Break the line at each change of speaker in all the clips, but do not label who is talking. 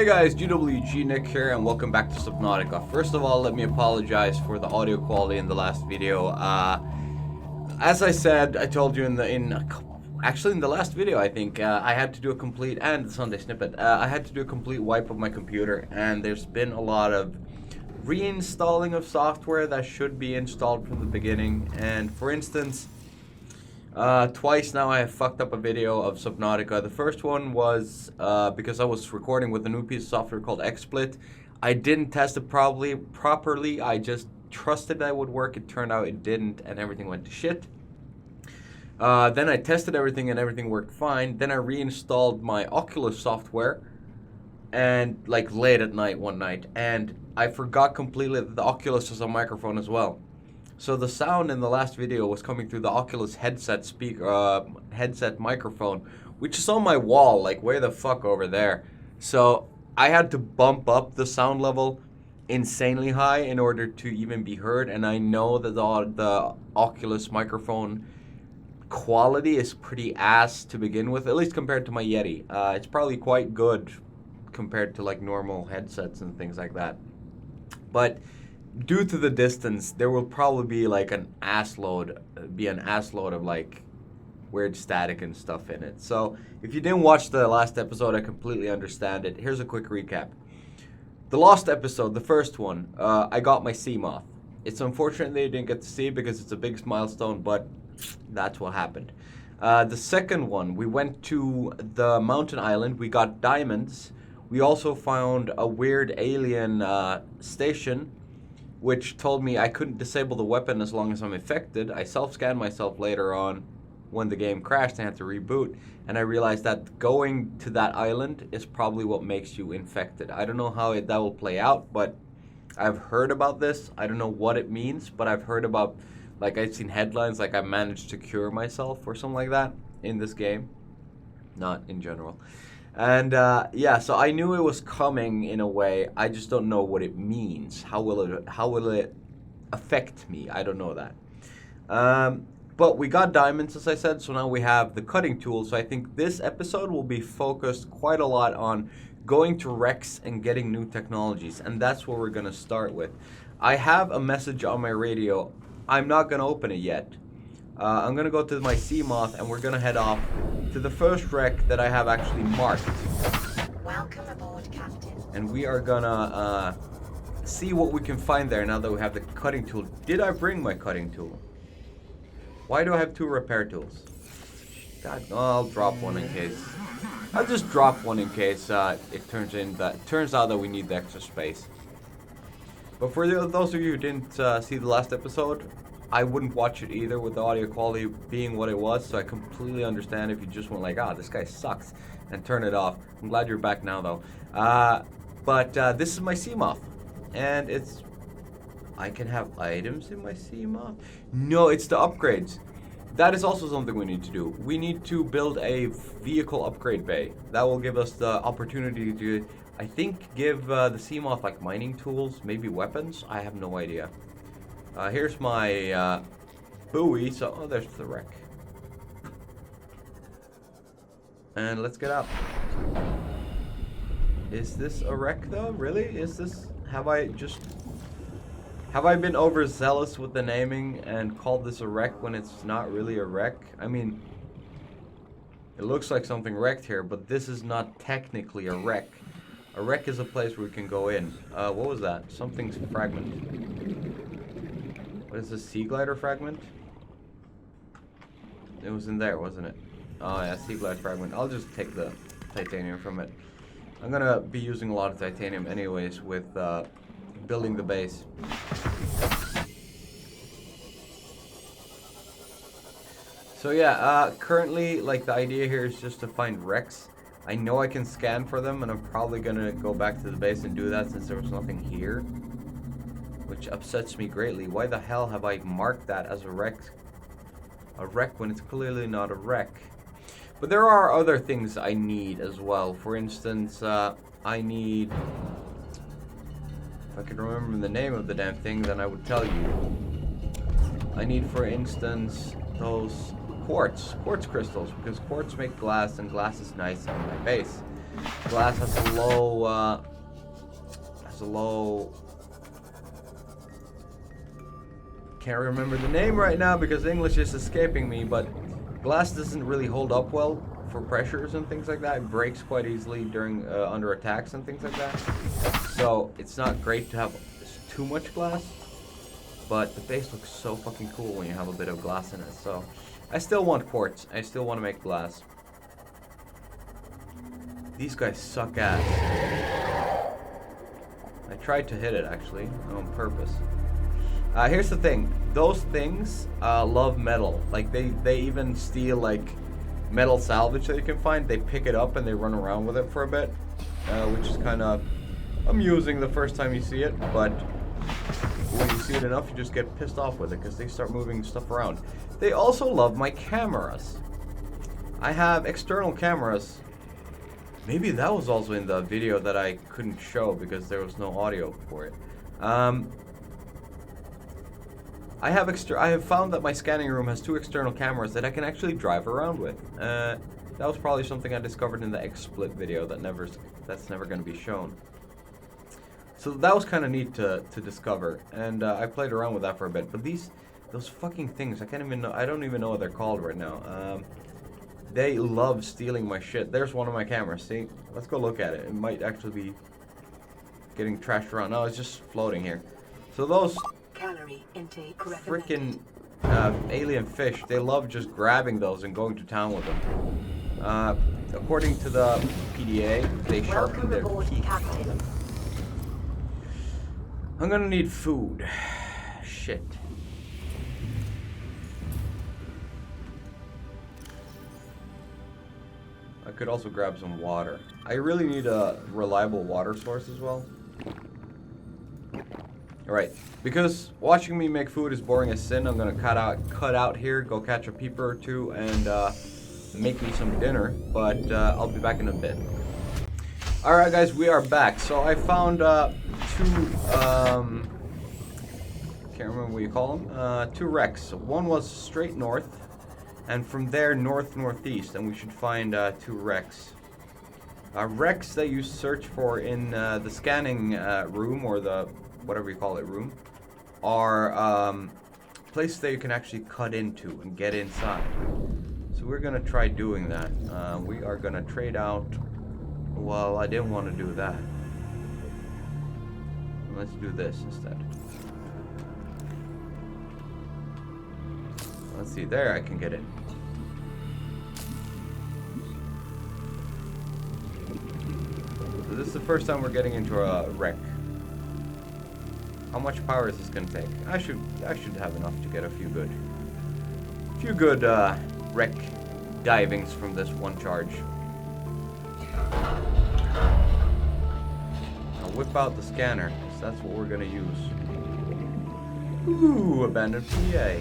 Hey guys, GWG Nick here, and welcome back to Subnautica. First of all, let me apologize for the audio quality in the last video. As I said, I told you in the last video, I think I had to do a complete and the Sunday snippet. I had to do a complete wipe of my computer, and there's been a lot of reinstalling of software that should be installed from the beginning. And for instance, twice now I have fucked up a video of Subnautica. The first one was because I was recording with a new piece of software called XSplit. I didn't test it properly. I just trusted that it would work. It turned out it didn't, and everything went to shit. Then I tested everything, and everything worked fine. Then I reinstalled my Oculus software, and like late at night one night, and I forgot completely that the Oculus is a microphone as well. So the sound in the last video was coming through the Oculus headset headset microphone, which is on my wall, like way the fuck over there. So I had to bump up the sound level insanely high in order to even be heard. And I know that the Oculus microphone quality is pretty ass to begin with, at least compared to my Yeti. It's probably quite good compared to like normal headsets and things like that. But due to the distance, there will probably be like an assload of like weird static and stuff in it. So if you didn't watch the last episode, I completely understand it. Here's a quick recap. The last episode, the first one, I got my sea moth. It's unfortunate that you didn't get to see because it's a big milestone, but that's what happened. The second one, we went to the mountain island. We got diamonds. We also found a weird alien station, which told me I couldn't disable the weapon as long as I'm infected. I self-scanned myself later on when the game crashed and had to reboot, and I realized that going to that island is probably what makes you infected. I don't know how that will play out, but I've heard about this. I don't know what it means, but I've heard about, like I've seen headlines like I managed to cure myself or something like that in this game, not in general. And yeah, so I knew it was coming in a way. I just don't know what it means. How will it affect me? I don't know that. But we got diamonds, as I said, so now we have the cutting tool. So I think this episode will be focused quite a lot on going to Rex and getting new technologies, and that's what we're gonna start with. I have a message on my radio. I'm not gonna open it yet. I'm gonna go to my sea moth, and we're gonna head off to the first wreck that I have actually marked.
Welcome aboard, Captain.
And we are gonna see what we can find there now that we have the cutting tool. Did I bring my cutting tool? Why do I have two repair tools? God, I'll drop one in case. I'll just drop one in case it turns out that we need the extra space. But for those of you who didn't see the last episode, I wouldn't watch it either with the audio quality being what it was, so I completely understand if you just went like, this guy sucks, and turn it off. I'm glad you're back now, though. But this is my sea moth, and I can have items in my sea moth? No, it's the upgrades. That is also something we need to do. We need to build a vehicle upgrade bay. That will give us the opportunity to, I think, give the sea moth like mining tools, maybe weapons. I have no idea. Here's my buoy. So, there's the wreck. And let's get up. Is this a wreck though? Really? Is this? Have I been overzealous with the naming and called this a wreck when it's not really a wreck? I mean, it looks like something wrecked here, but this is not technically a wreck. A wreck is a place where we can go in. What was that? Something's fragment. What is this, sea glider fragment? It was in there, wasn't it? Oh yeah, sea glider fragment. I'll just take the titanium from it. I'm gonna be using a lot of titanium anyways with building the base. So yeah, currently like the idea here is just to find wrecks. I know I can scan for them, and I'm probably gonna go back to the base and do that since there was nothing here, which upsets me greatly. Why the hell have I marked that as a wreck? A wreck when it's clearly not a wreck. But there are other things I need as well. For instance, I need... If I could remember the name of the damn thing, then I would tell you. I need, for instance, those quartz crystals, because quartz make glass, and glass is nice on my base. Glass has a low, can't remember the name right now because English is escaping me, but glass doesn't really hold up well for pressures and things like that. It breaks quite easily during under attacks and things like that. So it's not great to have too much glass, but the base looks so fucking cool when you have a bit of glass in it. So I still want quartz. I still want to make glass. These guys suck ass. I tried to hit it actually on purpose. Here's the thing. Those things love metal. Like they even steal like metal salvage that you can find. They pick it up and they run around with it for a bit, which is kind of amusing the first time you see it. But when you see it enough, you just get pissed off with it because they start moving stuff around. They also love my cameras. I have external cameras. Maybe that was also in the video that I couldn't show because there was no audio for it. I have found that my scanning room has 2 external cameras that I can actually drive around with. That was probably something I discovered in the XSplit video that's never going to be shown. So that was kind of neat to discover, and I played around with that for a bit. But those fucking things, I don't even know what they're called right now. They love stealing my shit. There's one of my cameras. See, let's go look at it. It might actually be getting trashed around. No, it's just floating here. So those
Calorie intake
freaking alien fish, they love just grabbing those and going to town with them. According to the PDA, they sharpen their teeth.
Captain.
I'm gonna need food. Shit. I could also grab some water. I really need a reliable water source as well. Alright, because watching me make food is boring as sin, I'm gonna cut out here, go catch a peeper or two, and make me some dinner, but I'll be back in a bit. Alright guys, we are back. So I found 2, can't remember what you call them, 2 wrecks. One was straight north, and from there northeast, and we should find 2 wrecks. Wrecks that you search for in the scanning room, or the whatever you call it room, are places that you can actually cut into and get inside. So we're gonna try doing that. We are gonna trade out. Well, I didn't want to do that. Let's do this instead. Let's see, there I can get in. So this is the first time we're getting into a wreck. How much power is this gonna take? I should have enough to get a few good wreck divings from this one charge. I'll whip out the scanner, because that's what we're gonna use. Ooh, abandoned PA.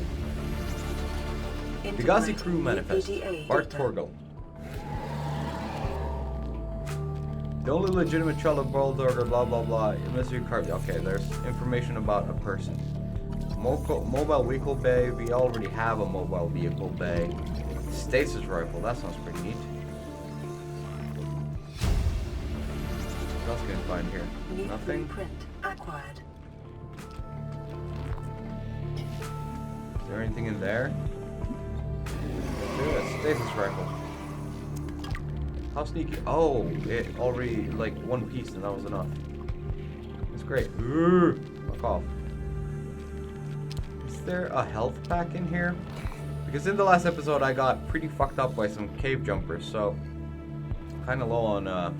Pegasi crew manifest. Bart Torgal. The only legitimate child of Bulldogger, blah blah blah. Mystery card. Okay, there's information about a person. Mobile vehicle bay. We already have a mobile vehicle bay. Stasis rifle. That sounds pretty neat. What else can I find here? Nothing.
Acquired.
Is there anything in there? Let's do it. Stasis rifle. How sneaky? Oh, it already like 1 piece, and that was enough. That's great. Fuck off. Is there a health pack in here? Because in the last episode I got pretty fucked up by some cave jumpers, so kind of low on blah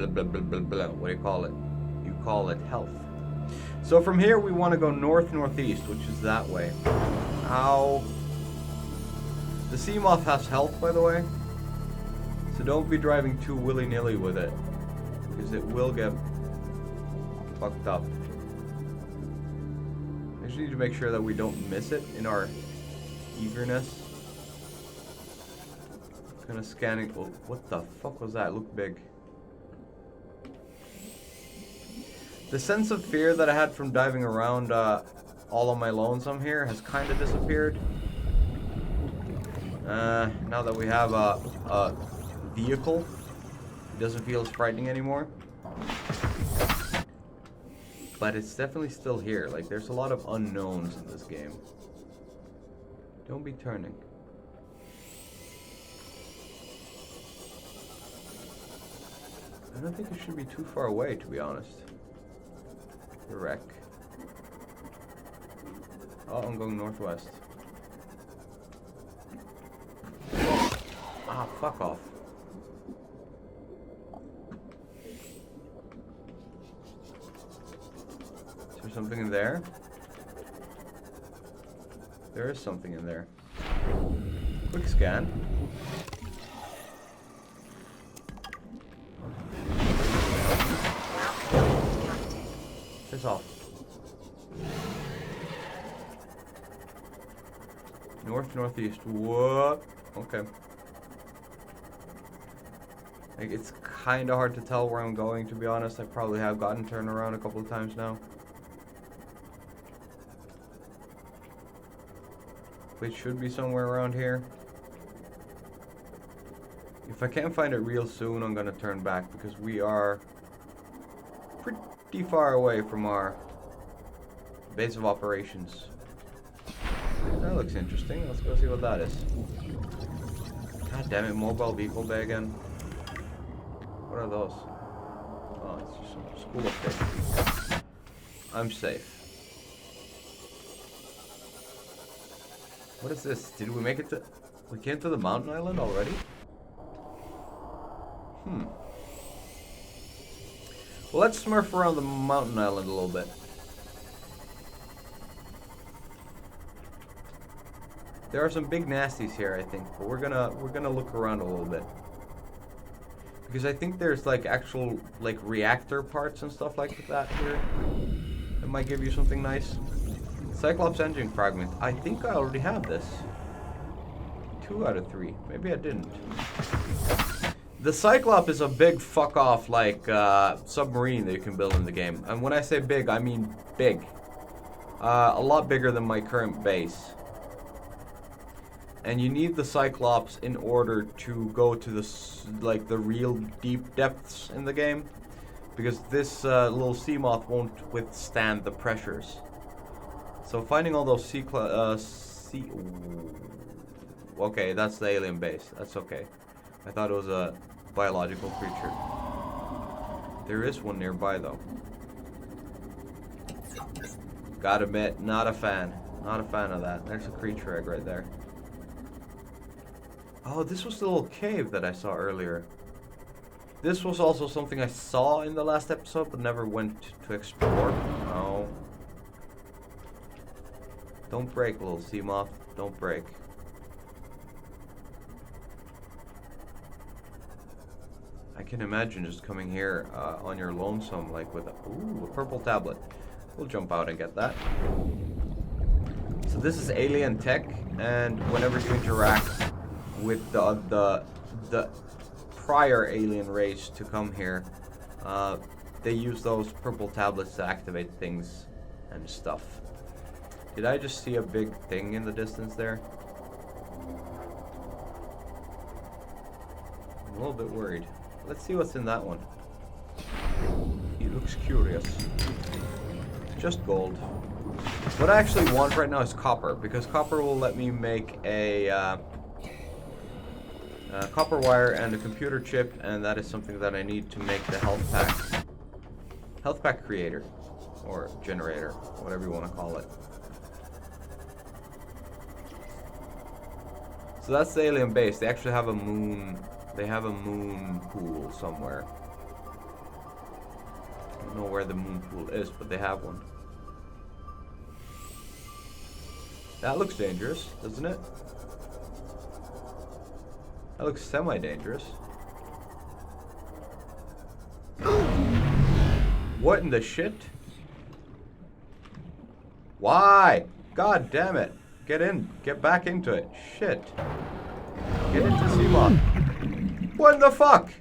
blah blah blah blah. What do you call it? You call it health. So from here we want to go northeast, which is that way. Ow. The sea moth has health, by the way, so don't be driving too willy-nilly with it, because it will get fucked up. I just need to make sure that we don't miss it in our eagerness. Kind of scanning. Oh, what the fuck was that? It looked big. The sense of fear that I had from diving around all on my lonesome here has kind of disappeared. Now that we have a vehicle. It doesn't feel as frightening anymore. But it's definitely still here. Like, there's a lot of unknowns in this game. Don't be turning. I don't think it should be too far away, to be honest. The wreck. Oh, I'm going northwest. Ah, fuck off. Is there something in there? There is something in there. Quick scan. Piss off. North, northeast. What? Okay. Like, it's kind of hard to tell where I'm going, to be honest. I probably have gotten turned around a couple of times now. It should be somewhere around here. If I can't find it real soon, I'm gonna turn back because we are pretty far away from our base of operations. That looks interesting. Let's go see what that is. God damn it, mobile vehicle bay again. What are those? Oh, it's just some school update. I'm safe. What is this? Did we make it to... We came to the mountain island already? Well, let's smurf around the mountain island a little bit. There are some big nasties here, I think, but we're gonna look around a little bit. Because I think there's like actual like reactor parts and stuff like that here. That might give you something nice. Cyclops engine fragment. I think I already have this. 2 out of 3. Maybe I didn't. The Cyclops is a big fuck off like submarine that you can build in the game. And when I say big, I mean big. A lot bigger than my current base. And you need the Cyclops in order to go to the real deep depths in the game. Because this little sea moth won't withstand the pressures. So finding all those okay, that's the alien base. That's okay. I thought it was a biological creature. There is one nearby though. Gotta admit, not a fan. Not a fan of that. There's a creature egg right there. Oh, this was the little cave that I saw earlier. This was also something I saw in the last episode, but never went to explore. Oh. Don't break, little sea moth. Don't break. I can imagine just coming here on your lonesome, like with a purple tablet. We'll jump out and get that. So this is alien tech, and whenever you interact with the prior alien race to come here, they use those purple tablets to activate things and stuff. Did I just see a big thing in the distance there? I'm a little bit worried. Let's see what's in that one. He looks curious. Just gold. What I actually want right now is copper, because copper will let me make a copper wire and a computer chip, and that is something that I need to make the health pack creator, or generator, whatever you want to call it. So that's the alien base. They actually have a moon. They have a moon pool somewhere. I don't know where the moon pool is, but they have one. That looks dangerous, doesn't it? That looks semi-dangerous. What in the shit? Why? God damn it. Get in. Get back into it. Shit. Get into Seamoth. What in the fuck?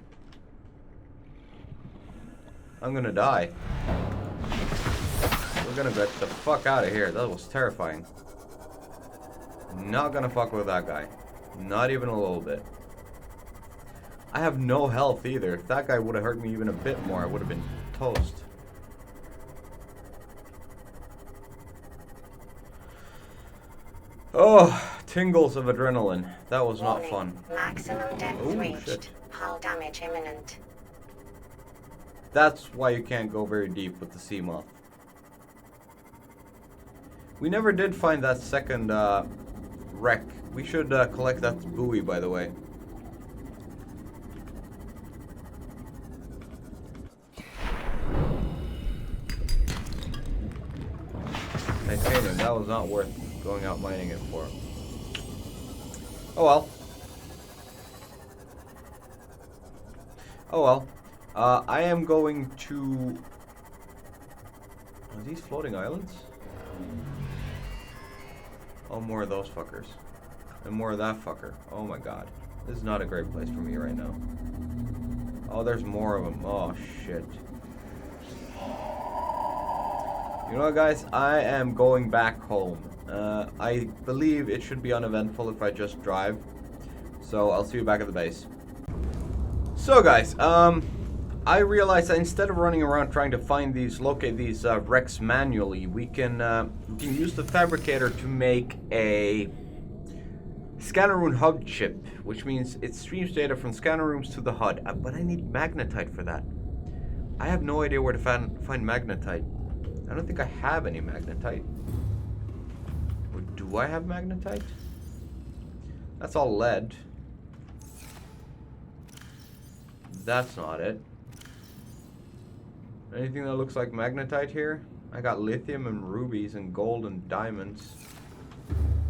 I'm gonna die. We're gonna get the fuck out of here. That was terrifying. Not gonna fuck with that guy. Not even a little bit. I have no health either. If that guy would have hurt me even a bit more, I would have been toast. Oh, tingles of adrenaline. That was not fun.
Maximum depth reached.
Shit.
Hull damage imminent.
That's why you can't go very deep with the sea moth. We never did find that second wreck. We should collect that buoy, by the way. Titanium, that was not worth going out mining it for. Oh well. Oh well. I am going to... Are these floating islands? Oh, more of those fuckers. And more of that fucker. Oh my god. This is not a great place for me right now. Oh, there's more of them. Oh, shit. You know what, guys? I am going back home. I believe it should be uneventful if I just drive. So, I'll see you back at the base. So, guys, I realized that instead of running around trying to find these, locate these wrecks manually, we can use the fabricator to make a scanner room hub chip, which means it streams data from scanner rooms to the HUD. But I need magnetite for that. I have no idea where to find magnetite. I don't think I have any magnetite. Or do I have magnetite? That's all lead. That's not it. Anything that looks like magnetite here? I got lithium and rubies and gold and diamonds.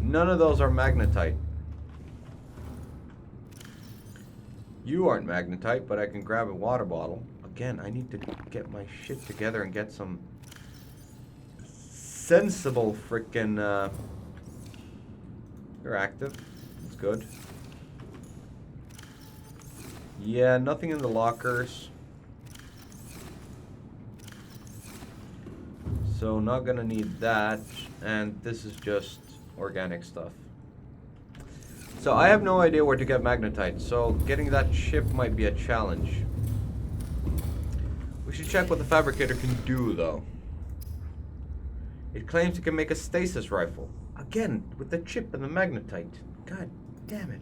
None of those are magnetite. You aren't magnetite, but I can grab a water bottle. Again, I need to get my shit together and get some sensible frickin' you're active. That's good. Yeah, nothing in the lockers. So not gonna need that, and this is just organic stuff. So I have no idea where to get magnetite, so getting that chip might be a challenge. We should check what the fabricator can do, though. It claims it can make a stasis rifle. Again, with the chip and the magnetite. God damn it.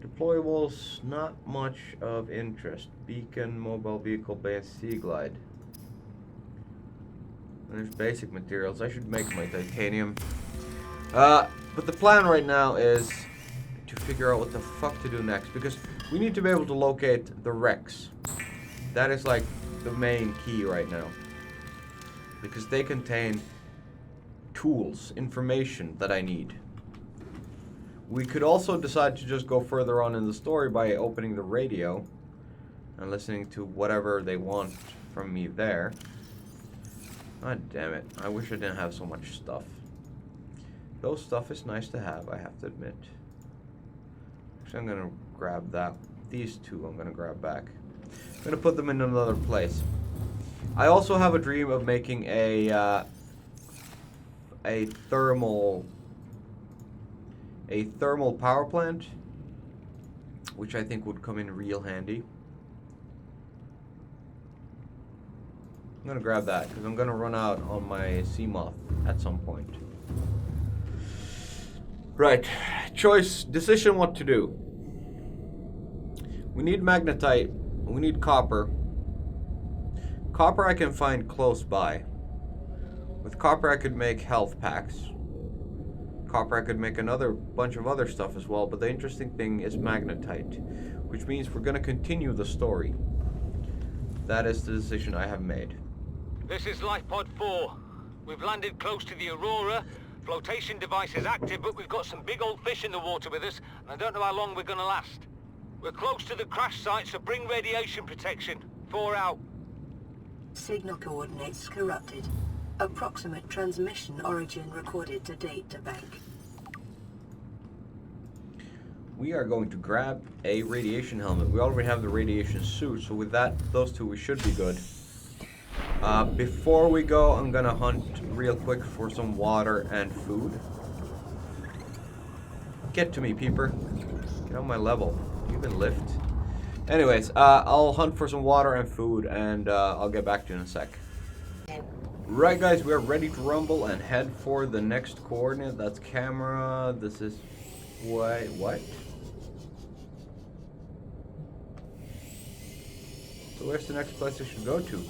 Deployables, not much of interest. Beacon, mobile vehicle base, sea glide. There's basic materials. I should make my titanium. But the plan right now is to figure out what the fuck to do next, because we need to be able to locate the wrecks. That is like the main key right now, because they contain tools, information that I need. We could also decide to just go further on in the story by opening the radio and listening to whatever they want from me there. God damn it. I wish I didn't have so much stuff. Though stuff is nice to have, I have to admit. Actually, I'm going to grab that. These two I'm going to grab back. I'm going to put them in another place. I also have a dream of making a thermal power plant, which I think would come in real handy. I'm gonna grab that because I'm gonna run out on my sea moth at some point. Right, decision what to do. We need magnetite, we need copper. Copper I can find close by. With copper I could make health packs. Copper I could make another bunch of other stuff as well, but the interesting thing is magnetite, which means we're gonna continue the story. That is the decision I have made.
This is Lifepod 4. We've landed close to the Aurora. Flotation device is active, but we've got some big old fish in the water with us, and I don't know how long we're gonna last. We're close to the crash site, so bring radiation protection. 4 out.
Signal coordinates corrupted. Approximate transmission origin recorded to date to bank.
We are going to grab a radiation helmet. We already have the radiation suit, so with that, those two, we should be good. Before we go, I'm gonna hunt real quick for some water and food. Get to me, peeper. Get on my level. You can lift. Anyways, I'll hunt for some water and food, and I'll get back to you in a sec. Right, guys, we're ready to rumble and head for the next coordinate. That's camera. This is... Wait, what? So where's the next place I should go to?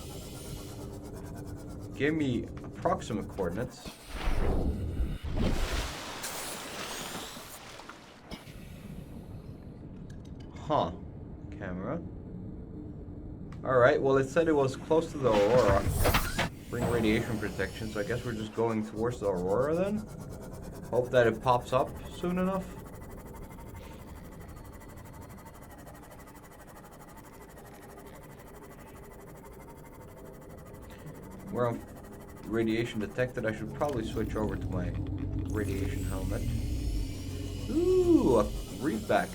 Give me approximate coordinates. Huh. Camera. Alright, well it said it was close to the Aurora. Bring radiation protection, so I guess we're just going towards the Aurora then? Hope that it pops up soon enough. We're on radiation detected. I should probably switch over to my radiation helmet. Ooh, a readback.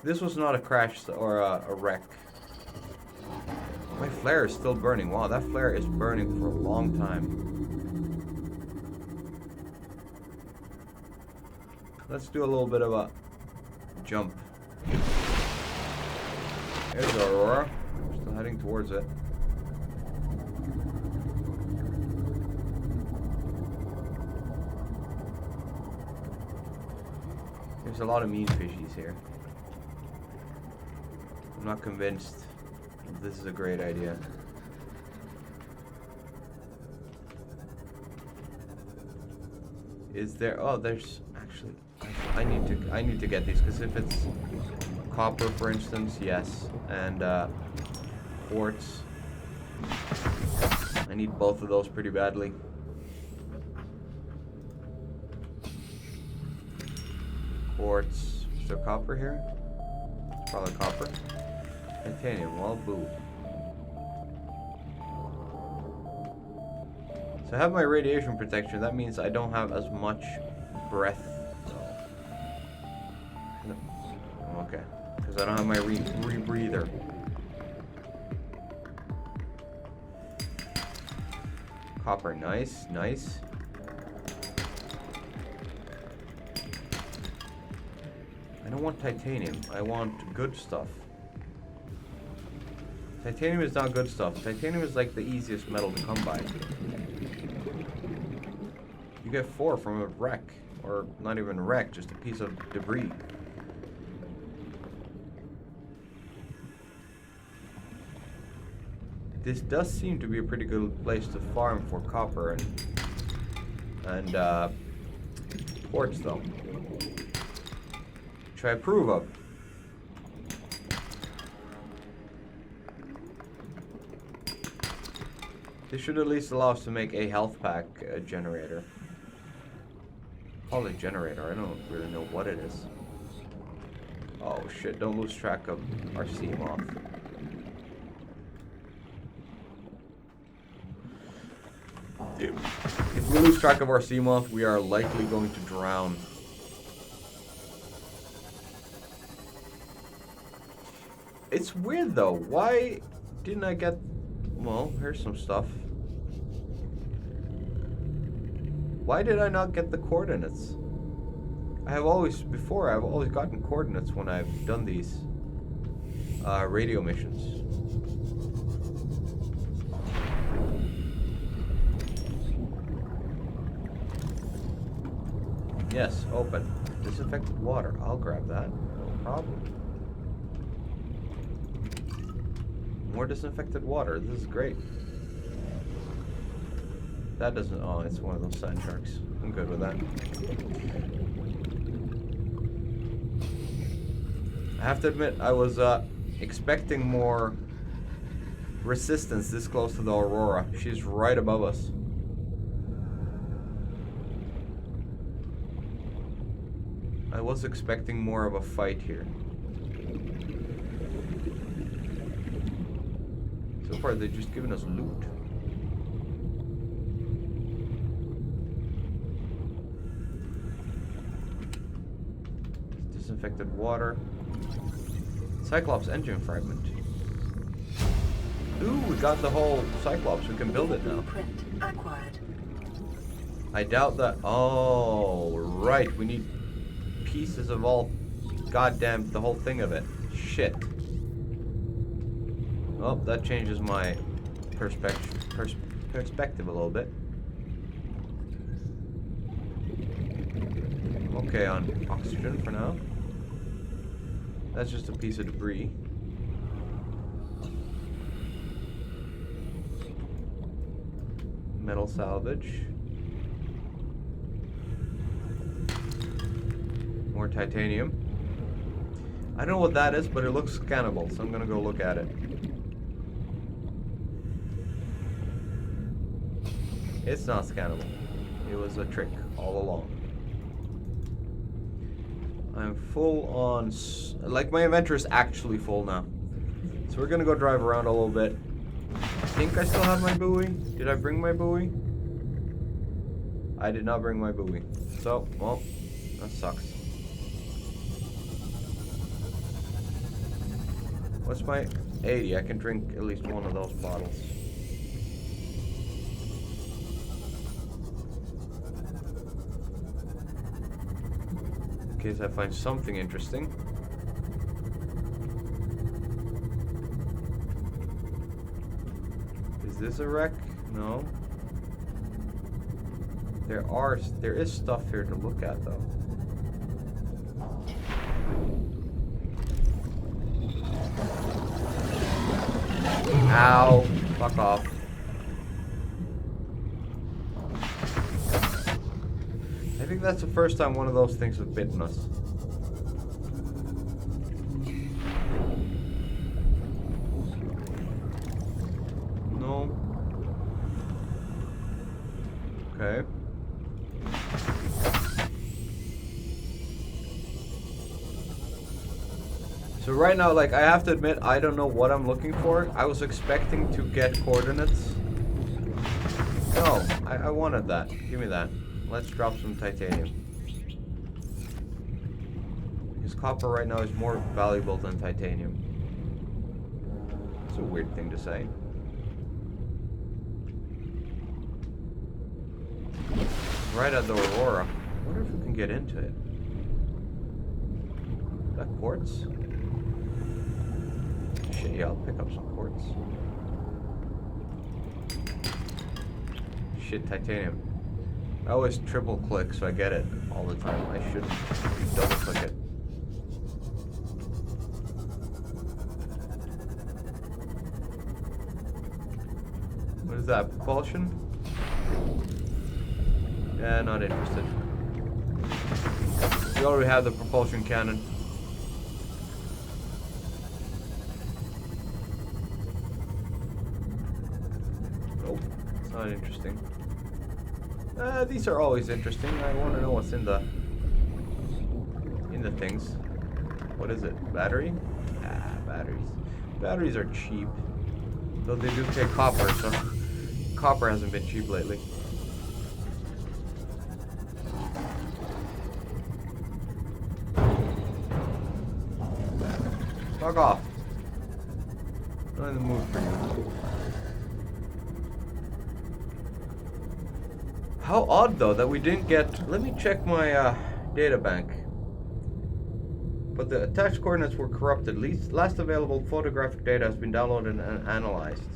This was not a crash or a wreck. My flare is still burning. Wow, that flare is burning for a long time. Let's do a little bit of a jump. There's the Aurora. We're still heading towards it. There's a lot of mean fishies here. I'm not convinced this is a great idea. Is there? Oh, there's actually. I need to get these, because if it's copper, for instance, yes, and quartz. I need both of those pretty badly. Quartz. Is there copper here? It's probably copper. Titanium, well, boo. So I have my radiation protection. That means I don't have as much breath. Okay, because I don't have my rebreather. Copper, nice, nice. I don't want titanium. I want good stuff. Titanium is not good stuff. Titanium is like the easiest metal to come by. You get 4 from a wreck. Or not even a wreck, just a piece of debris. This does seem to be a pretty good place to farm for copper and quartz though. Which I approve of. This should at least allow us to make a health pack generator. Call it generator, I don't really know what it is. Oh shit, don't lose track of our sea moth. Dude, if we lose track of our sea moth, we are likely going to drown. It's weird though, why didn't I get... Well, here's some stuff. Why did I not get the coordinates? I've always gotten coordinates when I've done these radio missions. Yes, open. Disinfected water. I'll grab that. No problem. More disinfected water. This is great. That doesn't... Oh, it's one of those sand sharks. I'm good with that. I have to admit, I was expecting more resistance this close to the Aurora. She's right above us. I was expecting more of a fight here. So far, they've just given us loot. Disinfected water. Cyclops engine fragment. Ooh, we got the whole Cyclops. We can build it now.
Blueprint acquired.
I doubt that. Oh, right. We need pieces of all goddamn the whole thing of it. Shit. Well, that changes my perspective a little bit. I'm okay on oxygen for now. That's just a piece of debris. Metal salvage. More titanium. I don't know what that is, but it looks scannable, so I'm gonna go look at it. It's not scannable. It was a trick all along. I'm full on... like, my inventory is actually full now. So we're gonna go drive around a little bit. I think I still have my buoy. Did I bring my buoy? I did not bring my buoy. So, well, that sucks. What's my 80? I can drink at least one of those bottles. In case I find something interesting. Is this a wreck? No. There is stuff here to look at though. Ow. Fuck off. I think that's the first time one of those things has bitten us. No. Okay. So right now, like, I have to admit, I don't know what I'm looking for. I was expecting to get coordinates. No, I wanted that. Give me that. Let's drop some titanium. Because copper right now is more valuable than titanium. It's a weird thing to say. Right at the Aurora. I wonder if we can get into it. Is that quartz? Shit, yeah, I'll pick up some quartz. Shit, titanium. I always triple click so I get it all the time. I should double click it. What is that? Propulsion? Yeah, not interested. We already have the propulsion cannon. Nope, it's not interesting. These are always interesting. I want to know what's in the things. What is it? Battery? Ah, batteries. Batteries are cheap. Though they do take copper, so copper hasn't been cheap lately. Fuck off. Not in the mood for you. How odd though that we didn't get... Let me check my data bank. But the attached coordinates were corrupted. Last available photographic data has been downloaded and analyzed.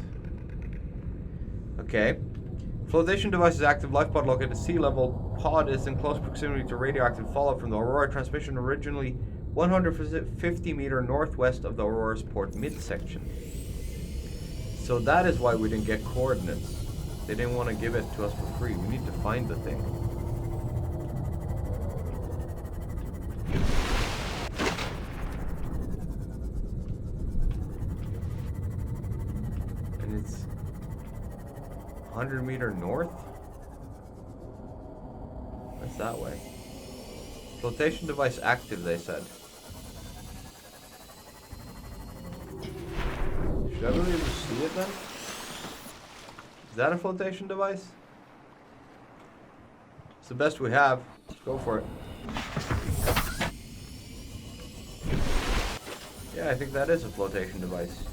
Okay. Flotation device is active. Life pod located at sea level. Pod is in close proximity to radioactive fallout from the Aurora transmission, originally 150 meter northwest of the Aurora's port midsection. So that is why we didn't get coordinates. They didn't want to give it to us for free. We need to find the thing. And it's 100 meter north? That's that way. Flotation device active, they said. Should I really see it then? Is that a flotation device? It's the best we have. Let's go for it. Yeah, I think that is a flotation device.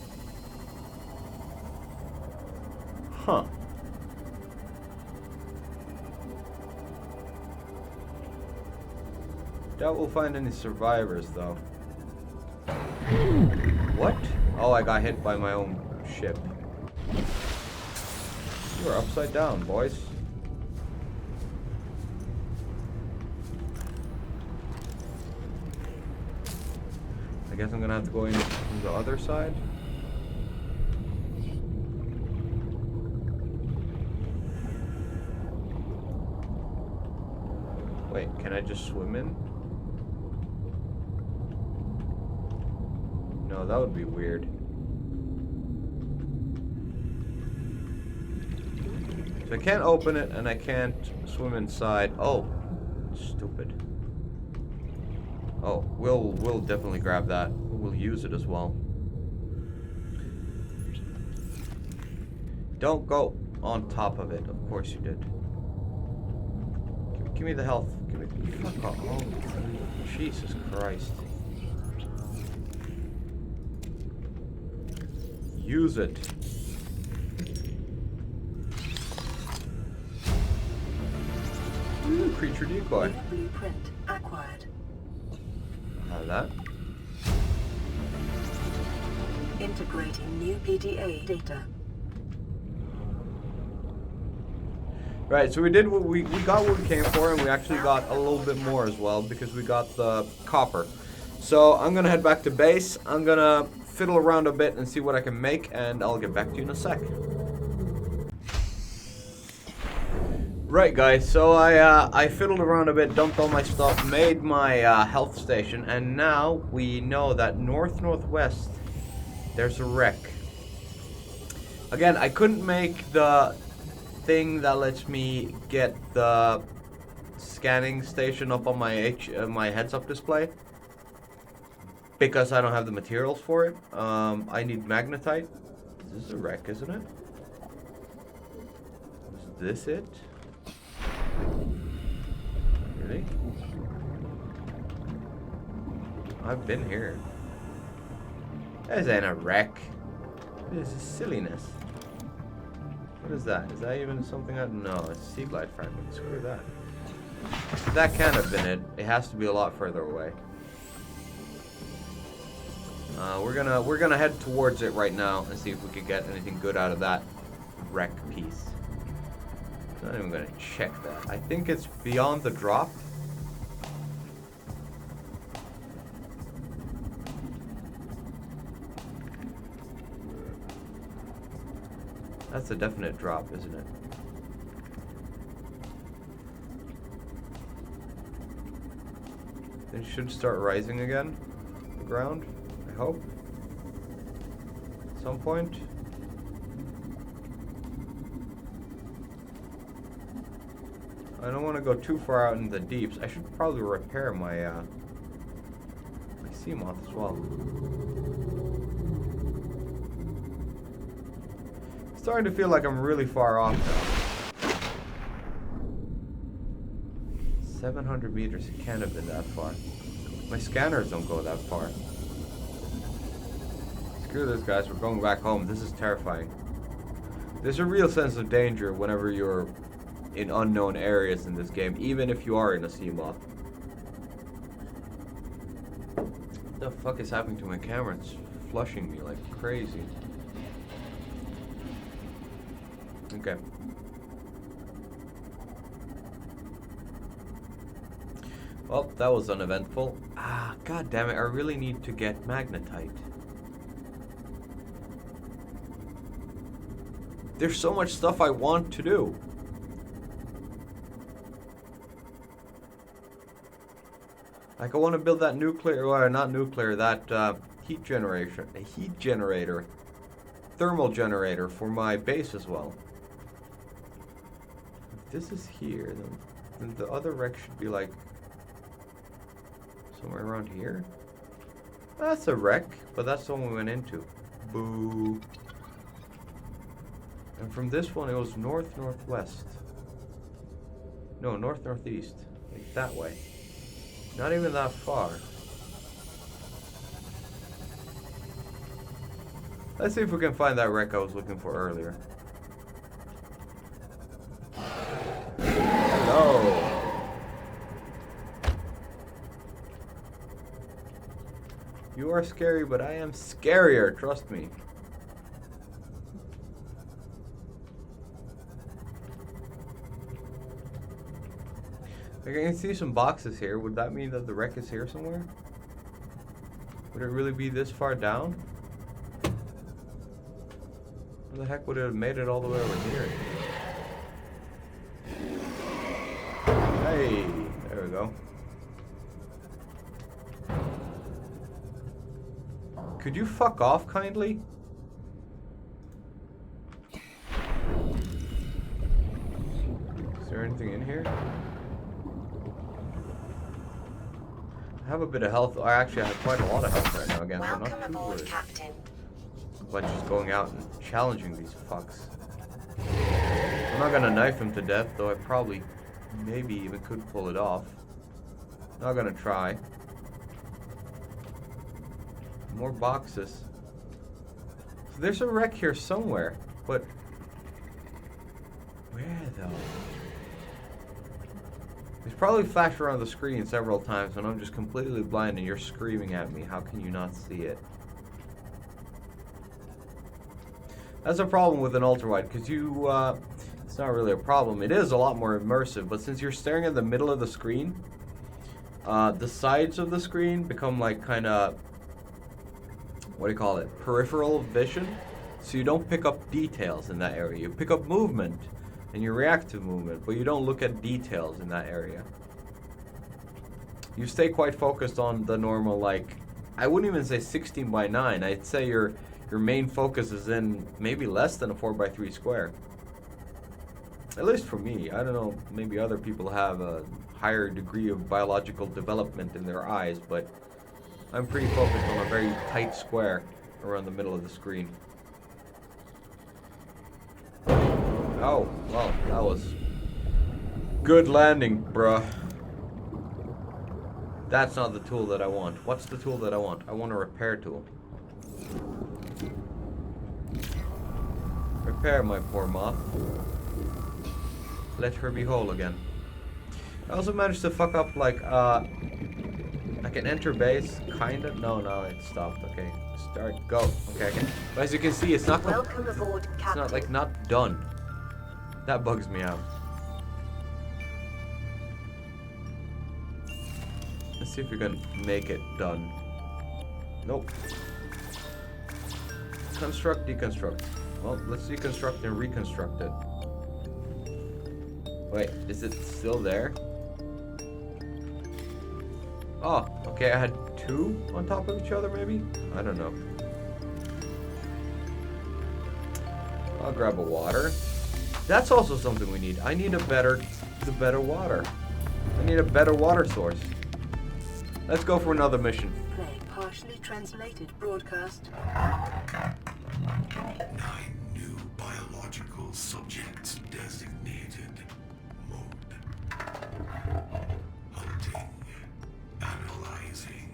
Huh. Doubt we'll find any survivors though. What? Oh, I got hit by my own ship. You are upside down, boys. I guess I'm gonna have to go in from the other side. Wait, can I just swim in? No, that would be weird. So I can't open it and I can't swim inside. Oh, stupid. Oh, we'll definitely grab that. We'll use it as well. Don't go on top of it. Of course you did. Give me the health. Give me. Fuck off. Oh, Jesus Christ. Use it. Ooh, creature decoy.
Blueprint acquired.
Have that.
Integrating new PDA data.
Right, so we did what we got what we came for, and we actually got a little bit more as well because we got the copper. So I'm gonna head back to base. I'm gonna fiddle around a bit and see what I can make, and I'll get back to you in a sec. Right, guys, so I fiddled around a bit, dumped all my stuff, made my health station, and now we know that northwest there's a wreck. Again, I couldn't make the thing that lets me get the scanning station up on my heads-up display because I don't have the materials for it. I need magnetite. This is a wreck, isn't it? Is this it? Really? I've been here. This ain't a wreck. This is silliness. What is that? Is that even something I... No, it's sea glide fragment. Screw that. That can't have been it. It has to be a lot further away. We're gonna head towards it right now and see if we could get anything good out of that wreck piece. I'm not even gonna check that. I think it's beyond the drop. That's a definite drop, isn't it? It should start rising again. The ground, I hope. At some point. I don't want to go too far out in the deeps. I should probably repair my my sea moth as well. Starting to feel like I'm really far off now. 700 meters, it can't have been that far. My scanners don't go that far. Screw this, guys, we're going back home. This is terrifying. There's a real sense of danger whenever you're in unknown areas in this game, even if you are in a sea moth. What the fuck is happening to my camera? It's flushing me like crazy. Okay. Well, that was uneventful. Ah, god damn it, I really need to get magnetite. There's so much stuff I want to do. Like, I want to build that nuclear, or not nuclear, that heat generator, thermal generator for my base as well. If this is here, then the other wreck should be like somewhere around here. That's a wreck, but that's the one we went into. Boo. And from this one, it goes northwest. No, northeast, like that way. Not even that far. Let's see if we can find that wreck I was looking for earlier. Hello. are scary, but I am scarier, trust me. Like, I can see some boxes here. Would that mean that the wreck is here somewhere? Would it really be this far down? How the heck would it have made it all the way over here? Hey, there we go. Could you fuck off kindly? Is there anything in here? I have a bit of health. I actually have quite a lot of health right now again. So I'm
Welcome
not too
aboard,
worried
Captain.
about just going out and challenging these fucks. I'm not gonna knife him to death, though I probably, maybe even could pull it off. Not gonna try. More boxes. So there's a wreck here somewhere, but where though? It's probably flashed around the screen several times and I'm just completely blind and you're screaming at me. How can you not see it? That's a problem with an ultrawide, because you, it's not really a problem. It is a lot more immersive, but since you're staring at the middle of the screen, the sides of the screen become like kind of, what do you call it? Peripheral vision. So you don't pick up details in that area. You pick up movement and you react to movement, but you don't look at details in that area. You stay quite focused on the normal, like, I wouldn't even say 16 by 9. I'd say your main focus is in maybe less than a 4 by 3 square. At least for me. I don't know, maybe other people have a higher degree of biological development in their eyes, but I'm pretty focused on a very tight square around the middle of the screen. Oh, well, that was good landing, bruh. That's not the tool that I want. What's the tool that I want? I want a repair tool. Repair my poor moth. Let her be whole again. I also managed to fuck up, like, I can enter base, kinda. No, it stopped. Okay, start, go. Okay, I can. But as you can see, it's not.
Welcome aboard, Captain.
It's not like not done. That bugs me out. Let's see if we can make it done. Nope. Construct, deconstruct. Well, let's deconstruct and reconstruct it. Wait, is it still there? Oh, okay, I had two on top of each other, maybe? I don't know. I'll grab a water. That's also something we need. I need the better water. I need a better water source. Let's go for another mission.
Play partially translated broadcast.
9 new biological subjects designated. Mode. Hunting. Analyzing.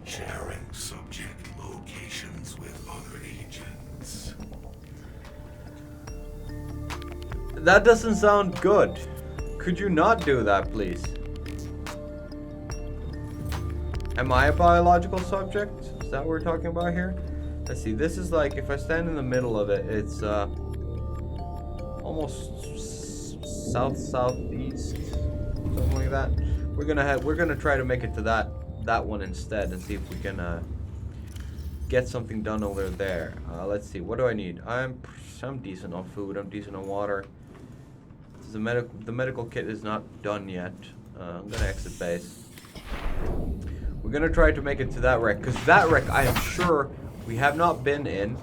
Sharing subject locations with other agents.
That doesn't sound good. Could you not do that, please? Am I a biological subject? Is that what we're talking about here? Let's see, this is like, if I stand in the middle of it, it's almost southeast, something like that. We're gonna try to make it to that one instead and see if we can get something done over there. Let's see, what do I need? I'm decent on food, I'm decent on water. The medical kit is not done yet. I'm gonna exit base. We're gonna try to make it to that wreck, because that wreck I am sure we have not been in,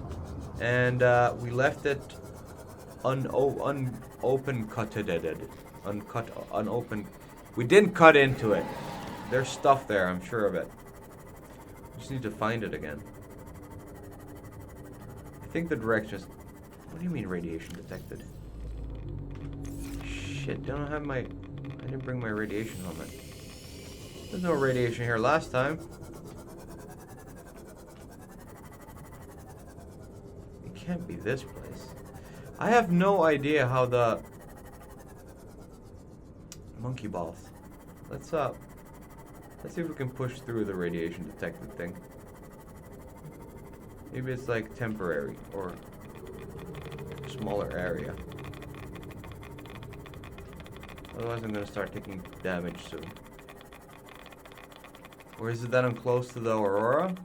and we left it unopened. We didn't cut into it. There's stuff there, I'm sure of it. Just need to find it again. I think the directions. What do you mean radiation detected? Shit, don't have my. I didn't bring my radiation helmet. There's no radiation here last time. It can't be this place. I have no idea how the monkey balls. Let's see if we can push through the radiation detected thing. Maybe it's like temporary or smaller area. Otherwise I'm gonna start taking damage soon. Or is it that I'm close to the Aurora?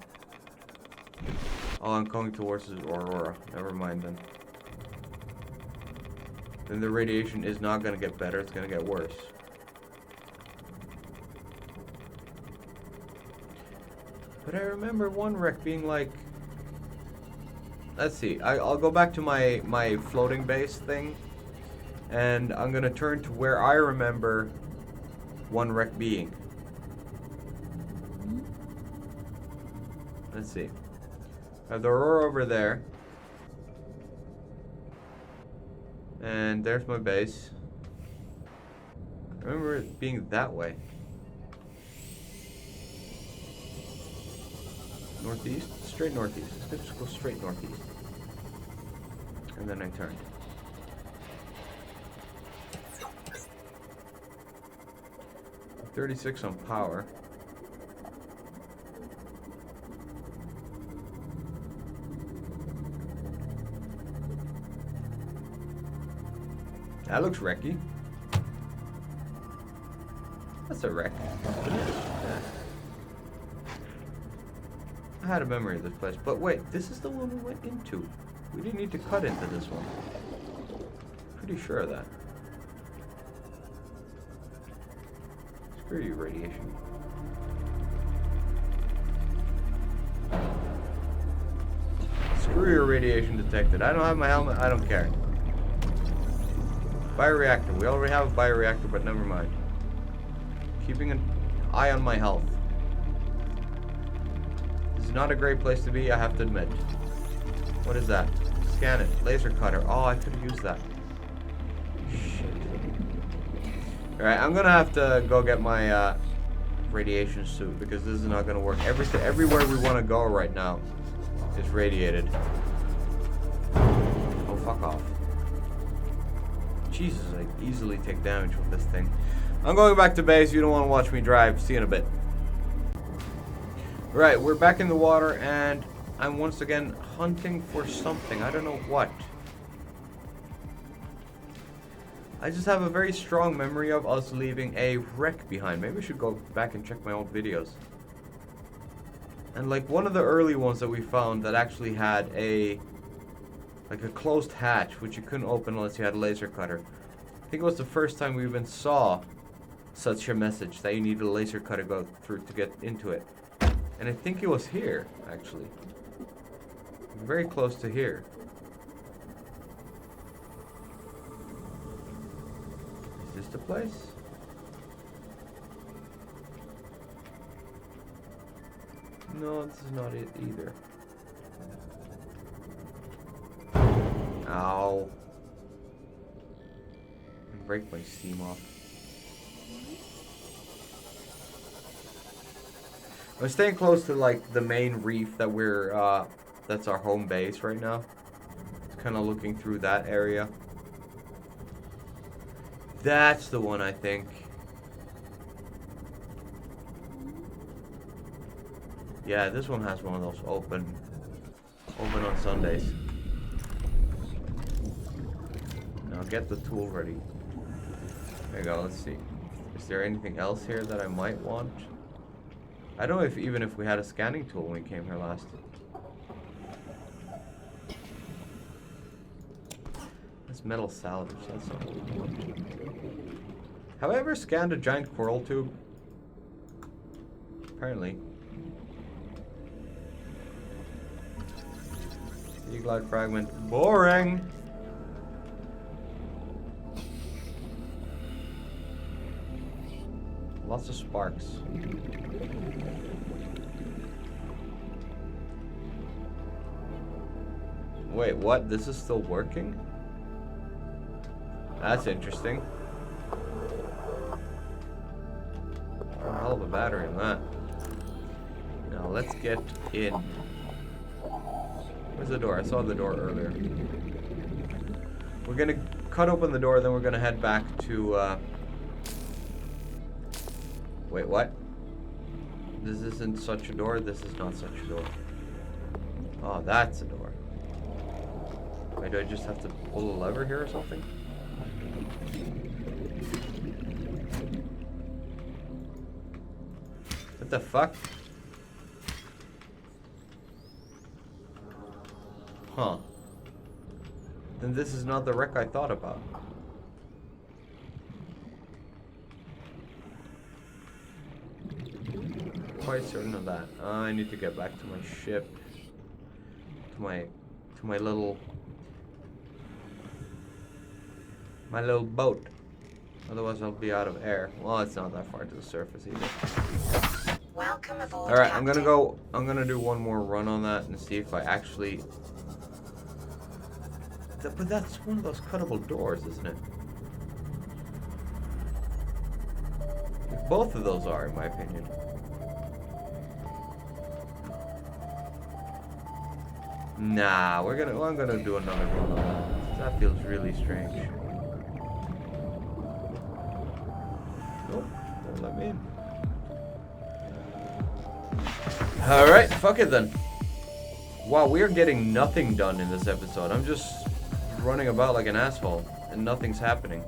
Oh, I'm going towards the Aurora. Never mind then. Then the radiation is not gonna get better, it's gonna get worse. But I remember one wreck being like... Let's see, I'll go back to my floating base thing. And I'm gonna turn to where I remember one wreck being. Let's see. I have the Aurora over there. And there's my base. I remember it being that way. Northeast? Straight northeast. Let's just go straight northeast. And then I turned. $36 on power. That looks wrecky. That's a wreck. Yeah. I had a memory of this place, but wait, this is the one we went into. We didn't need to cut into this one. Pretty sure of that. Screw you, radiation. Screw your radiation detected. I don't have my helmet, I don't care. Bioreactor. We already have a bioreactor, but never mind. Keeping an eye on my health. This is not a great place to be, I have to admit. What is that? Scan it. Laser cutter. Oh, I could have used that. Shit. Alright, I'm gonna have to go get my radiation suit because this is not gonna work. Everywhere we want to go right now is radiated. Oh, fuck off. Jesus, I easily take damage with this thing. I'm going back to base. You don't want to watch me drive. See you in a bit. Right, we're back in the water, and I'm once again hunting for something. I don't know what. I just have a very strong memory of us leaving a wreck behind. Maybe I should go back and check my old videos. And like one of the early ones that we found that actually had a closed hatch, which you couldn't open unless you had a laser cutter. I think it was the first time we even saw such a message that you needed a laser cutter to go through to get into it. And I think it was here, actually. Very close to here. Is this the place? No, this is not it either. Ow. Break my steam off. I'm staying close to like the main reef that we're that's our home base right now. It's kind of looking through that area. That's the one, I think. Yeah, this one has one of those open on Sundays. Now get the tool ready. There you go, let's see. Is there anything else here that I might want? I don't know if even if we had a scanning tool when we came here last. That's metal salvage, that's not what we want. Have I ever scanned a giant coral tube? Apparently. Glide fragment. Boring! Lots of sparks. Wait, what? This is still working? That's interesting. A hell of a battery in that. Now let's get in. Where's the door? I saw the door earlier. We're gonna cut open the door, then we're gonna head back to, Wait, what? This isn't such a door? This is not such a door. Oh, that's a door. Wait, do I just have to pull a lever here or something? What the fuck? Huh. Then this is not the wreck I thought about. Quite certain of that. I need to get back to my ship. To my little boat. Otherwise I'll be out of air. Well, it's not that far to the surface either.
Welcome aboard,
Alright, I'm
Captain.
gonna do one more run on that and see if I actually... But that's one of those cuttable doors, isn't it? Both of those are, in my opinion. Nah, I'm gonna do another run on that. That feels really strange. Nope, won't let me in. Alright, fuck it then. Wow, we are getting nothing done in this episode. I'm just running about like an asshole, and nothing's happening.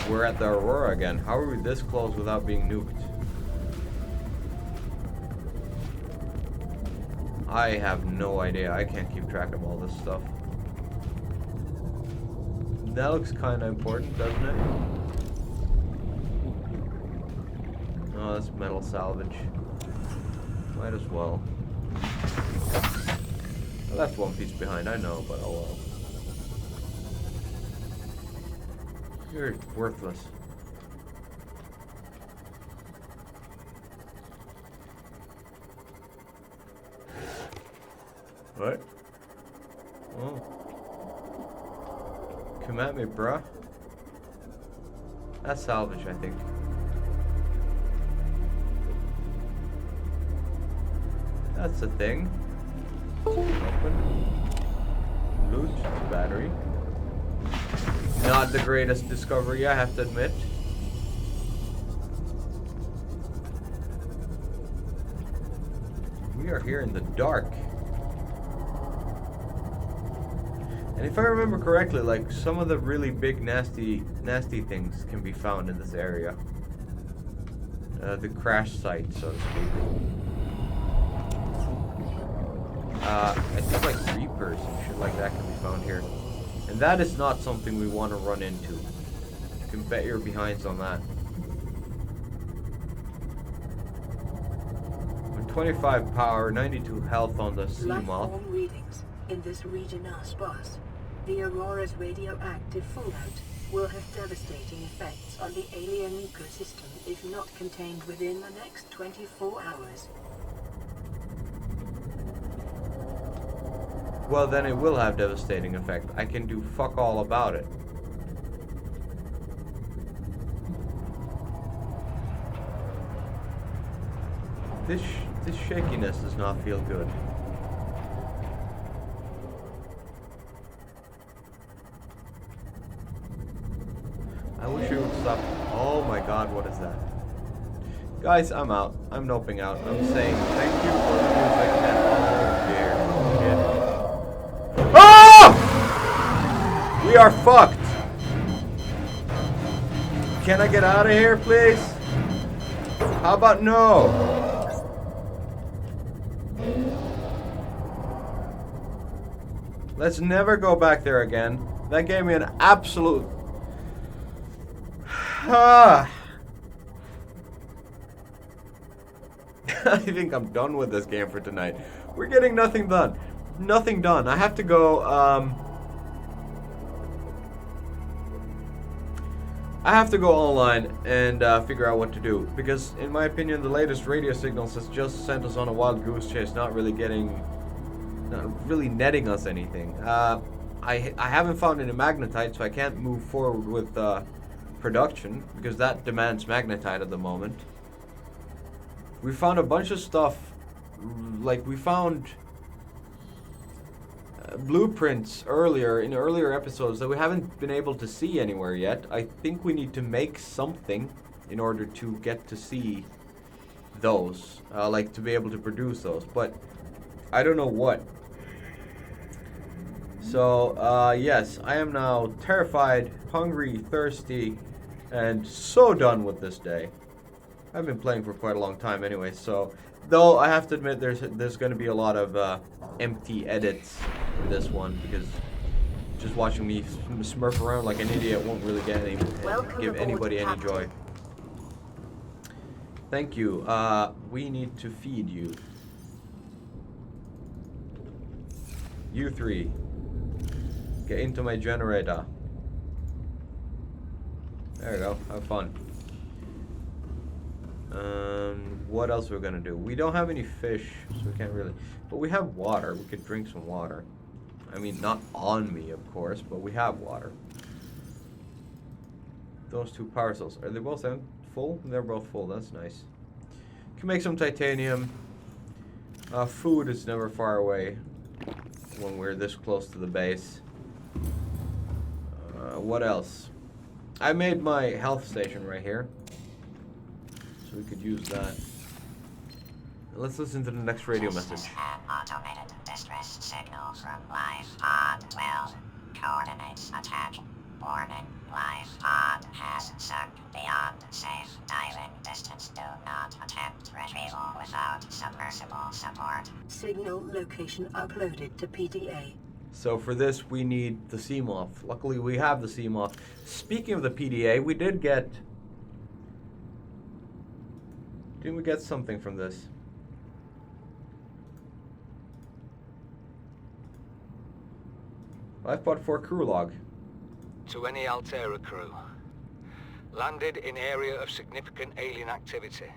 We're at the Aurora again. How are we this close without being nuked? I have no idea. I can't keep track of all this stuff. That looks kind of important, doesn't it? Oh, that's metal salvage. Might as well. I left one piece behind, I know, but oh well. You're worthless. What? Oh. Come at me, bruh. That's salvage, I think. That's a thing. Open. Loot. Battery. Not the greatest discovery, I have to admit. We are here in the dark. And if I remember correctly, like, some of the really big nasty things can be found in this area. The crash site, so to speak. I think like Reapers and shit like that can be found here. And that is not something we want to run into. You can bet your behinds on that. With 25 power, 92 health on the sea moth.
Life-form readings in this region are sparse. The Aurora's radioactive fallout will have devastating effects on the alien ecosystem if not contained within the next 24 hours.
Well, then it will have devastating effect. I can do fuck all about it. This shakiness does not feel good. I wish it would stop. Oh my god, what is that? Guys, I'm out. I'm noping out. I'm saying thank you for the music and oh dear shit. Oh! We are fucked. Can I get out of here, please? How about no? Let's never go back there again. That gave me an absolute... I think I'm done with this game for tonight. We're getting nothing done. Nothing done. I have to go, I have to go online and figure out what to do. Because, in my opinion, the latest radio signals has just sent us on a wild goose chase, not really netting us anything. I haven't found any magnetite, so I can't move forward with production, because that demands magnetite at the moment. We found a bunch of stuff, like we found blueprints in earlier episodes that we haven't been able to see anywhere yet. I think we need to make something in order to get to see those, like to be able to produce those, but I don't know what. So, yes, I am now terrified, hungry, thirsty, and so done with this day. I've been playing for quite a long time anyway, so though I have to admit there's going to be a lot of empty edits for this one, because just watching me smurf around like an idiot won't really give anybody any joy. Thank you. We need to feed you. You three. Get into my generator. There we go. Have fun. What else we're gonna do? We don't have any fish, so we can't really. But we have water. We could drink some water. I mean, not on me, of course, but we have water. Those two power cells. Are they both full? They're both full. That's nice. Can make some titanium. Food is never far away when we're this close to the base. What else? I made my health station right here, so we could use that. Let's listen to the next radio message.
An automated distress signal from Life Pod 12. Coordinates attack. Warning. Life Pod has sunk beyond safe diving distance. Do not attempt retrieval without submersible support.
Signal location uploaded to PDA.
So for this, we need the CMOF. Luckily, we have the CMOF. Speaking of the PDA, we did get... Didn't we get something from this? Lifepod 4 crew log.
To any Altera crew. Landed in area of significant alien activity.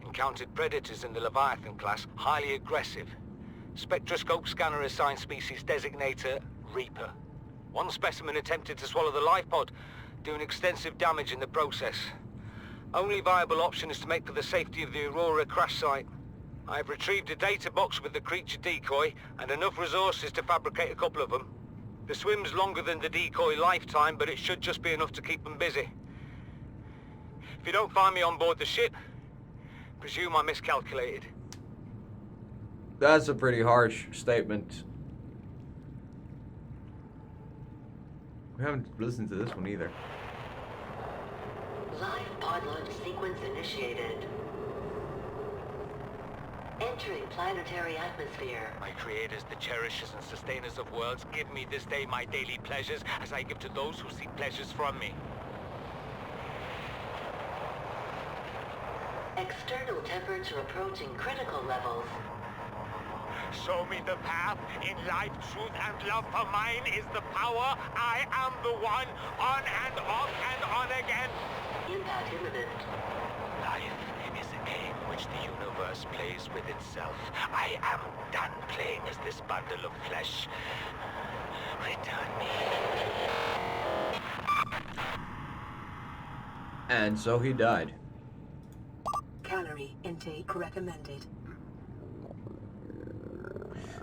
Encountered predators in the Leviathan class, highly aggressive. Spectroscope scanner assigned species designator Reaper. One specimen attempted to swallow the life pod, doing extensive damage in the process. Only viable option is to make for the safety of the Aurora crash site. I have retrieved a data box with the creature decoy and enough resources to fabricate a couple of them. The swim's longer than the decoy lifetime, but it should just be enough to keep them busy. If you don't find me on board the ship, presume I miscalculated.
That's a pretty harsh statement. We haven't listened to this one either.
Live pod launch sequence initiated. Entering planetary atmosphere.
My creators, the cherishers and sustainers of worlds, give me this day my daily pleasures as I give to those who seek pleasures from me.
External temperature approaching critical levels.
Show me the path. In life, truth, and love for mine is the power. I am the one. On and off and on again.
Impact imminent.
Life is a game which the universe plays with itself. I am done playing as this bundle of flesh. Return me.
And so he died.
Calorie intake recommended.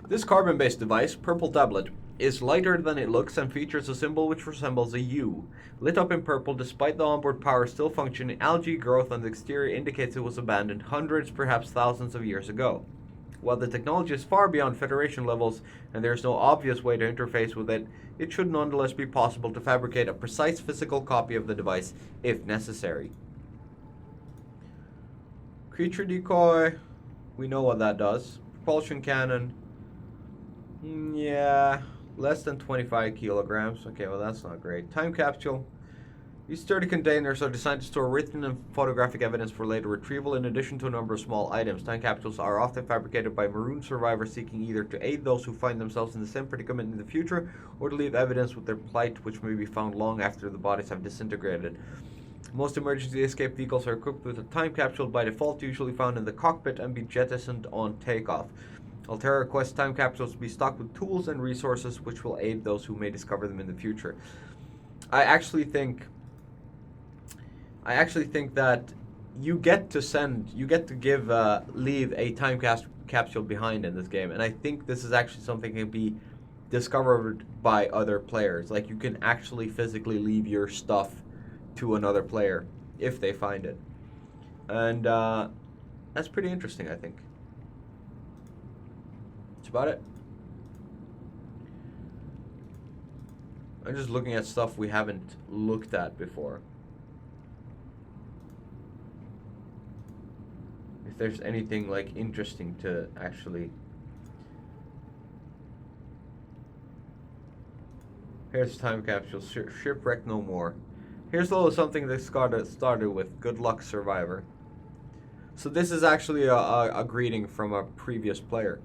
This carbon-based device, Purple Tablet, is lighter than it looks and features a symbol which resembles a U. Lit up in purple, despite the onboard power still functioning, algae growth on the exterior indicates it was abandoned hundreds, perhaps thousands of years ago. While the technology is far beyond Federation levels and there is no obvious way to interface with it, it should nonetheless be possible to fabricate a precise physical copy of the device if necessary. Creature decoy, we know what that does. Propulsion cannon. Yeah, less than 25 kilograms. Okay, well that's not great. Time capsule. These sturdy containers are designed to store written and photographic evidence for later retrieval in addition to a number of small items. Time capsules are often fabricated by maroon survivors seeking either to aid those who find themselves in the same predicament in the future or to leave evidence with their plight which may be found long after the bodies have disintegrated. Most emergency escape vehicles are equipped with a time capsule by default, usually found in the cockpit, and be jettisoned on takeoff. Altera requests time capsules to be stocked with tools and resources which will aid those who may discover them in the future. I actually think that you get to leave a time capsule behind in this game, and I think this is actually something that can be discovered by other players. Like, you can actually physically leave your stuff to another player if they find it. And That's pretty interesting, I think. That's about it. I'm just looking at stuff we haven't looked at before. If there's anything like interesting to actually... Here's time capsule. Shipwreck no more. Here's a little something that started with good luck, survivor. So this is actually a greeting from a previous player.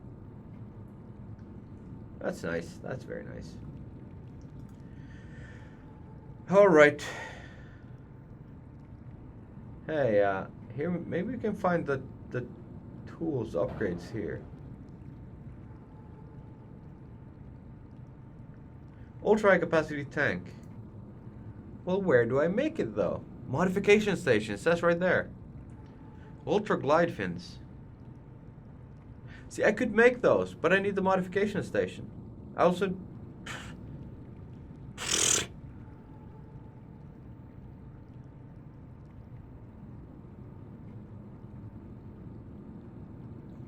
That's nice. That's very nice. All right. Hey, here maybe we can find the tools upgrades here. Ultra high capacity tank. Well, where do I make it though? Modification station, it says right there. Ultra glide fins. See, I could make those, but I need the modification station. I also...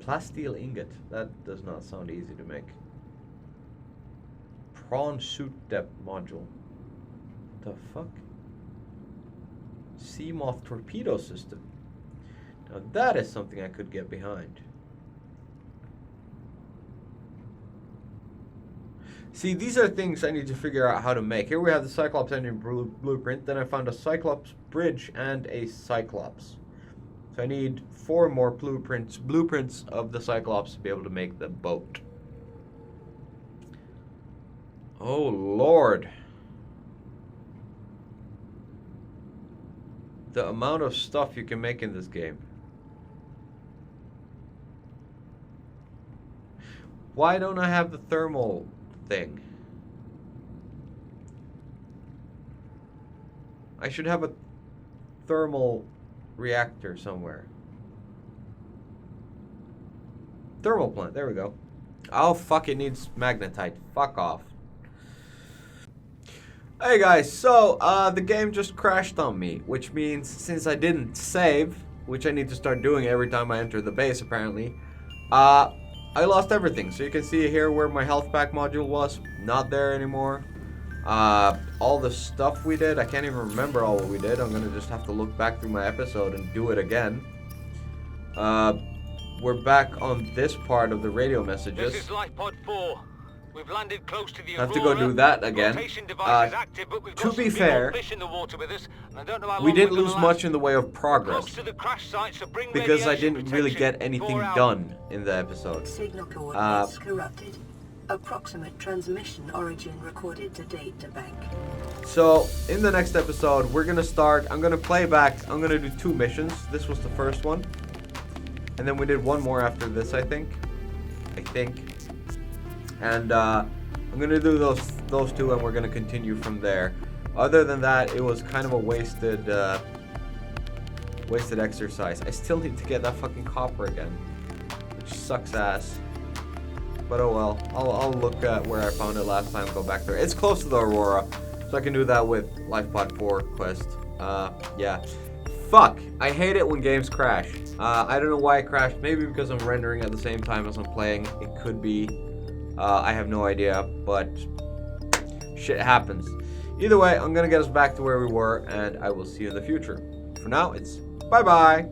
Plasteel ingot. That does not sound easy to make. Prawn suit depth module. The fuck? Seamoth torpedo system. Now that is something I could get behind. See, these are things I need to figure out how to make. Here we have the Cyclops engine blueprint. Then I found a Cyclops bridge and a Cyclops. So I need 4 more blueprints of the Cyclops to be able to make the boat. Oh Lord. The amount of stuff you can make in this game. Why don't I have the thermal thing? I should have a thermal reactor somewhere. Thermal plant, there we go. Oh fuck, it needs magnetite. Fuck off. Hey guys, so the game just crashed on me, which means since I didn't save, which I need to start doing every time I enter the base apparently, I lost everything. So you can see here where my health pack module was, not there anymore. All the stuff we did, I can't even remember all what we did. I'm gonna just have to look back through my episode and do it again. We're back on this part of the radio messages.
This is Life Pod 4. We've landed close to the
I have to go do that again. To be fair, we didn't lose much in the way of progress because I didn't really get anything done in the episode.
Signal coordinates corrupted. Approximate transmission origin recorded to date to bank.
So in the next episode, we're gonna start. I'm gonna play back. I'm gonna do 2 missions. This was the first one, and then we did 1 more after this. I think. And I'm gonna do those 2, and we're gonna continue from there. Other than that, it was kind of a wasted exercise. I still need to get that fucking copper again, which sucks ass. But oh well. I'll look at where I found it last time. Go back there. It's close to the Aurora, so I can do that with LifePod 4 quest. Yeah. Fuck. I hate it when games crash. I don't know why it crashed. Maybe because I'm rendering at the same time as I'm playing. It could be. I have no idea, but shit happens. Either way, I'm gonna get us back to where we were, and I will see you in the future. For now, it's bye-bye.